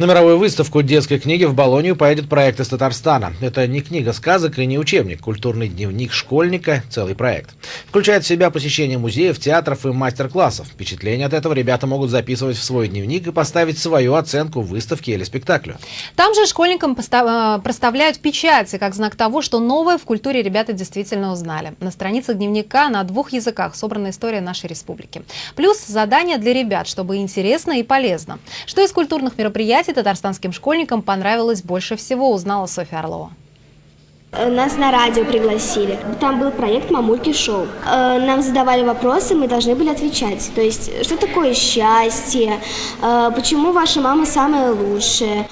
На мировую выставку детской книги в Болонью поедет проект из Татарстана. Это не книга сказок и не учебник, культурный дневник школьника, целый проект. Включает в себя посещение музеев, театров и мастер-классов. Впечатления от этого ребята могут записывать в свой дневник и поставить свою оценку выставке или спектаклю. Там же школьникам проставляют печати, как знак того, что новое в культуре ребята действительно узнали. На страницах дневника на 2 языках собрана история нашей республики. Плюс задания для ребят, чтобы интересно и полезно. Что из культурных мероприятий татарстанским школьникам понравилось больше всего, узнала Софья Орлова. Нас на радио пригласили. Там был проект «Мамульки шоу». Нам задавали вопросы, мы должны были отвечать. То есть, что такое счастье, почему ваша мама самая лучшая.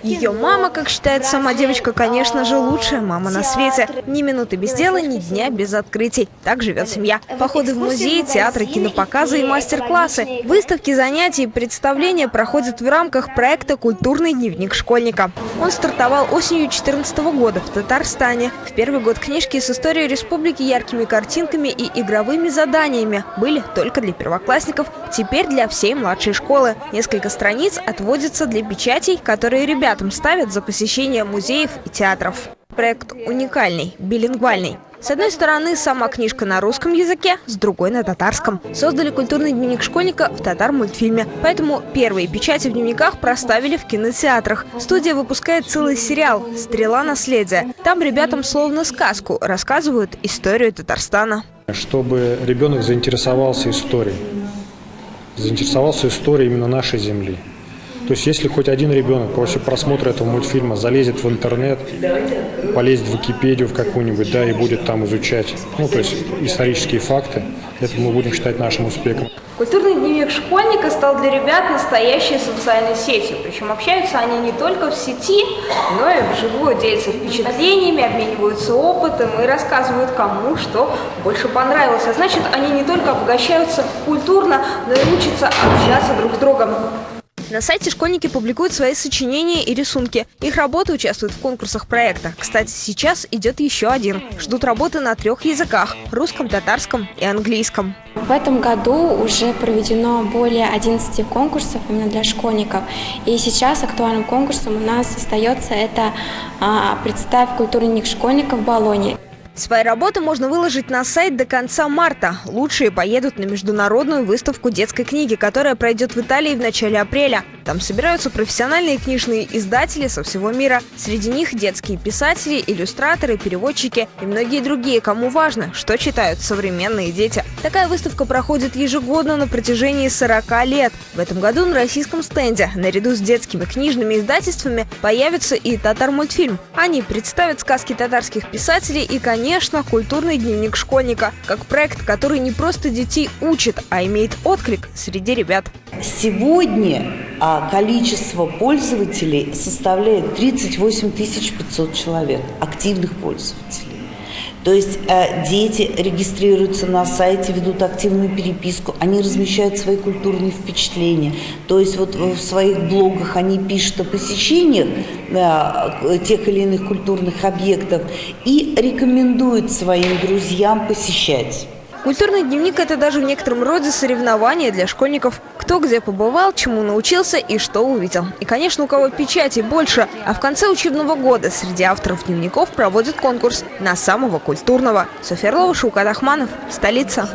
Ее мама, как считает сама девочка, конечно же, лучшая мама на свете. Ни минуты без дела, ни дня без открытий. Так живет семья. Походы в музеи, театры, кинопоказы и мастер-классы. Выставки, занятия и представления проходят в рамках проекта «Культурный дневник школьника». Он стартовал осенью 2014 года в Татарстане. В первый год книжки с историей республики, яркими картинками и игровыми заданиями были только для первоклассников, теперь для всей младшей школы. Несколько страниц отводятся для печатей, которые ребятам ставят за посещение музеев и театров. Проект уникальный, билингвальный. С одной стороны, сама книжка на русском языке, с другой на татарском. Создали культурный дневник школьника в татар-мультфильме. Поэтому первые печати в дневниках проставили в кинотеатрах. Студия выпускает целый сериал «Стрела наследия». Там ребятам словно сказку рассказывают историю Татарстана. Чтобы ребенок заинтересовался историей именно нашей земли. То есть, если хоть один ребенок после просмотра этого мультфильма залезет в интернет, полезет в Википедию в какую-нибудь, да, и будет там изучать, то есть исторические факты, это мы будем считать нашим успехом. Культурный дневник школьника стал для ребят настоящей социальной сетью. Причем общаются они не только в сети, но и вживую, делятся впечатлениями, обмениваются опытом и рассказывают, кому что больше понравилось. А значит, они не только обогащаются культурно, но и учатся общаться друг с другом. На сайте школьники публикуют свои сочинения и рисунки. Их работы участвуют в конкурсах проекта. Кстати, сейчас идет еще один. Ждут работы на 3 языках – русском, татарском и английском. В этом году уже проведено более 11 конкурсов именно для школьников. И сейчас актуальным конкурсом у нас остается это «Представь культурный дневник школьника в Болонье». Свои работы можно выложить на сайт до конца марта. Лучшие поедут на международную выставку детской книги, которая пройдет в Италии в начале апреля. Там собираются профессиональные книжные издатели со всего мира. Среди них детские писатели, иллюстраторы, переводчики и многие другие, кому важно, что читают современные дети. Такая выставка проходит ежегодно на протяжении 40 лет. В этом году на российском стенде наряду с детскими книжными издательствами появится и татар-мультфильм. Они представят сказки татарских писателей и, конечно, культурный дневник школьника, как проект, который не просто детей учит, а имеет отклик среди ребят. Сегодня количество пользователей составляет 38 500 человек, активных пользователей. То есть дети регистрируются на сайте, ведут активную переписку, они размещают свои культурные впечатления. То есть вот в своих блогах они пишут о посещениях тех или иных культурных объектов и рекомендуют своим друзьям посещать. Культурный дневник – это даже в некотором роде соревнование для школьников. Кто где побывал, чему научился и что увидел. И, конечно, у кого печати больше. А в конце учебного года среди авторов дневников проводят конкурс на самого культурного. Софья Орлова, Шаукат Ахманов, столица.